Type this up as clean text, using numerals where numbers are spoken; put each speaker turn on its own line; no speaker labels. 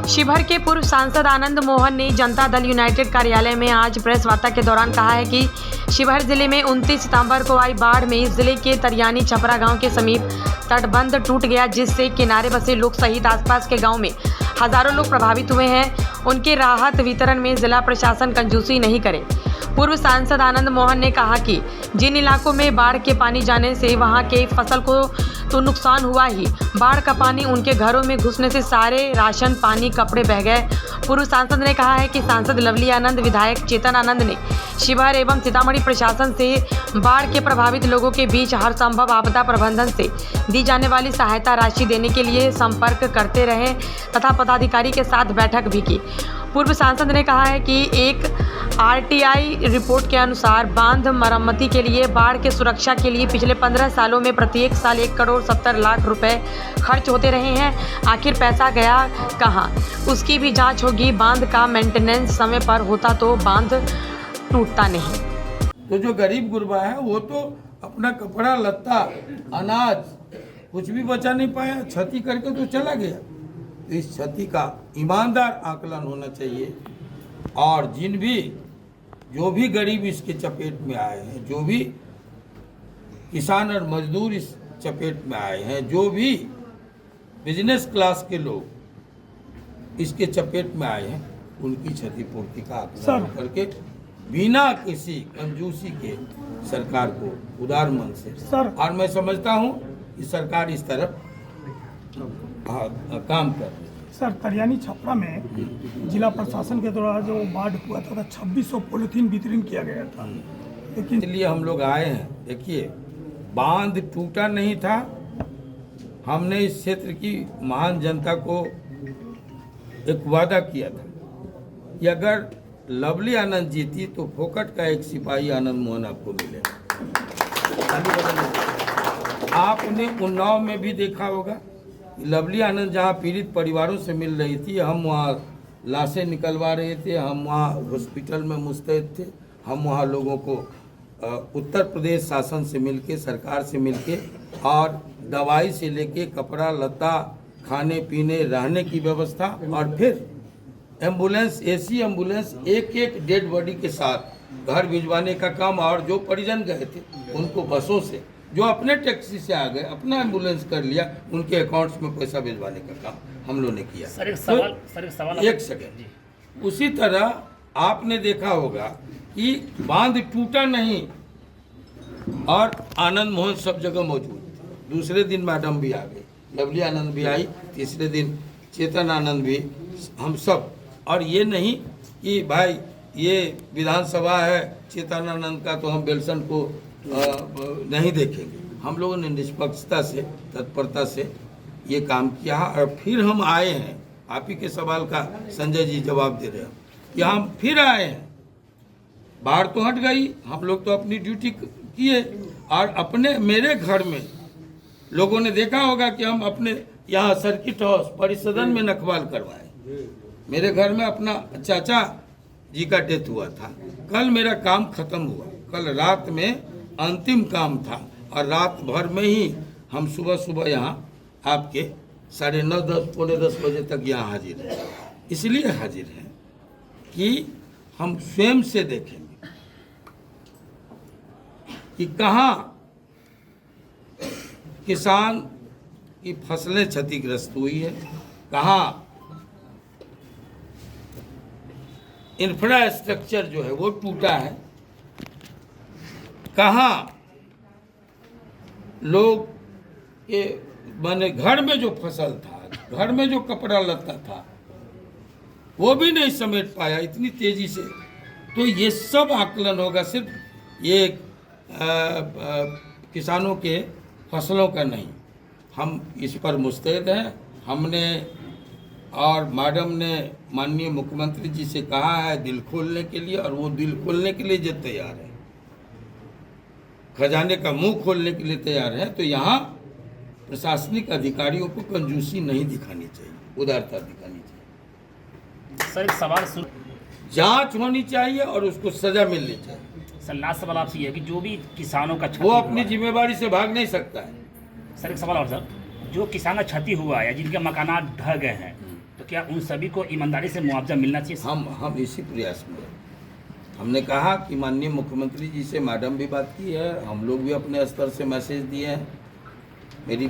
शिवहर के पूर्व सांसद आनंद मोहन ने जनता दल यूनाइटेड कार्यालय में आज प्रेस वार्ता के दौरान कहा है कि शिवहर जिले में 29 सितंबर को आई बाढ़ में जिले के तरियानी छपरा गांव के समीप तटबंध टूट गया, जिससे किनारे बसे लोग सहित आसपास के गांव में हजारों लोग प्रभावित हुए हैं। उनके राहत वितरण में जिला प्रशासन कंजूसी नहीं करे। पूर्व सांसद आनंद मोहन ने कहा कि जिन इलाकों में बाढ़ के पानी जाने से वहां के फसल को तो नुकसान हुआ ही, बाढ़ का पानी उनके घरों में घुसने से सारे राशन पानी कपड़े बह गए। पूर्व सांसद ने कहा है कि सांसद लवली आनंद, विधायक चेतन आनंद ने शिवहर एवं सीतामढ़ी प्रशासन से बाढ़ के प्रभावित लोगों के बीच हर संभव आपदा प्रबंधन से दी जाने वाली सहायता राशि देने के लिए संपर्क करते रहे तथा पदाधिकारी के साथ बैठक भी की। पूर्व सांसद ने कहा है कि एक आरटीआई रिपोर्ट के अनुसार बांध मरम्मती के लिए बाढ़ के सुरक्षा के लिए पिछले 15 सालों में प्रत्येक साल 1 करोड़ 70 लाख रुपए खर्च होते रहे हैं। आखिर पैसा गया कहां, उसकी भी जांच होगी। बांध का मेंटेनेंस समय पर होता तो बांध टूटता नहीं।
तो जो गरीब गुरबा है वो तो अपना कपड़ा लत्ता अनाज कुछ भी बचा नहीं पाया, क्षति करके तो चला गया। तो इस क्षति का ईमानदार आकलन होना चाहिए और जो भी गरीब इसके चपेट में आए हैं, जो भी किसान और मजदूर इस चपेट में आए हैं, जो भी बिजनेस क्लास के लोग इसके चपेट में आए हैं, उनकी क्षतिपूर्ति का आकलन करके बिना किसी कंजूसी के सरकार को उदार मन से और मैं समझता हूं कि सरकार इस तरफ काम कर रही है।
सर, तरियानी छपरा में जिला प्रशासन के द्वारा जो बाढ़ हुआ था 2600 पॉलीथीन वितरण किया गया था, लेकिन
इसलिए हम लोग आए हैं। देखिए, बांध टूटा नहीं था। हमने इस क्षेत्र की महान जनता को एक वादा किया था कि अगर लवली आनंद जीती तो फोकट का एक सिपाही आनंद मोहन आपको मिलेगा। आपने उन्नाव में भी देखा होगा, लवली आनंद जहाँ पीड़ित परिवारों से मिल रही थी, हम वहाँ लाशें निकलवा रहे थे, हम वहाँ हॉस्पिटल में मुस्तैद थे, हम वहाँ लोगों को उत्तर प्रदेश शासन से मिलके, सरकार से मिलके और दवाई से लेके कपड़ा लत्ता, खाने पीने, रहने की व्यवस्था और फिर एम्बुलेंस, एसी एम्बुलेंस एक डेड बॉडी के साथ घर भिजवाने का काम। और जो परिजन गए थे उनको बसों से, जो अपने टैक्सी से आ गए, अपना एम्बुलेंस कर लिया, उनके अकाउंट्स में पैसा भिजवाने का काम हम लोगों ने किया।
सर एक सवाल
एक सेकेंड। उसी तरह आपने देखा होगा कि बांध टूटा नहीं और आनंद मोहन सब जगह मौजूद थे। दूसरे दिन मैडम भी आ गई, लवली आनंद भी आई, तीसरे दिन चेतन आनंद भी, हम सब। और ये नहीं कि भाई ये विधानसभा है चेतन आनंद का तो हम बेलसन को नहीं देखेंगे। हम लोगों ने निष्पक्षता से, तत्परता से ये काम किया और फिर हम आए हैं। आप ही के सवाल का संजय जी जवाब दे रहे हैं कि हम फिर आए हैं। बाढ़ तो हट गई, हम लोग तो अपनी ड्यूटी किए और अपने मेरे घर में लोगों ने देखा होगा कि हम अपने यहाँ सर्किट हाउस परिसदन में नखवाल करवाए। मेरे घर में अपना चाचा जी का डेथ हुआ था, कल मेरा काम खत्म हुआ, कल रात में अंतिम काम था और रात भर में ही हम सुबह यहाँ आपके 9:30, 10, पौने 10 बजे तक यहाँ हाजिर हैं। इसलिए हाजिर हैं कि हम स्वयं से देखेंगे कि कहाँ किसान की फसलें क्षतिग्रस्त हुई है, कहाँ इंफ्रास्ट्रक्चर जो है वो टूटा है, कहाँ लोग के माने घर में जो फसल था, घर में जो कपड़ा लत्ता था, वो भी नहीं समेट पाया इतनी तेजी से। तो ये सब आकलन होगा, सिर्फ ये किसानों के फसलों का नहीं। हम इस पर मुस्तैद हैं। हमने और मैडम ने माननीय मुख्यमंत्री जी से कहा है दिल खोलने के लिए, और वो दिल खोलने के लिए जो तैयार है, खजाने का मुंह खोलने के लिए तैयार है। तो यहाँ प्रशासनिक अधिकारियों को कंजूसी नहीं दिखानी चाहिए, उदारता दिखानी चाहिए।
सर एक सवाल सुन,
जांच होनी चाहिए और उसको सजा मिलनी चाहिए।
सर लास्ट सवाल आपसे ये है कि जो भी किसानों का
वो अपनी जिम्मेदारी से भाग नहीं सकता है।
सर एक सवाल और सर, जो किसान का क्षति हुआ है या जिनके मकानात ढह गए हैं, तो क्या उन सभी को ईमानदारी से मुआवजा मिलना चाहिए?
हम इसी प्रयास में हैं। हमने कहा कि माननीय मुख्यमंत्री जी से मैडम भी बात की है, हम लोग भी अपने स्तर से मैसेज दिए हैं। मेरी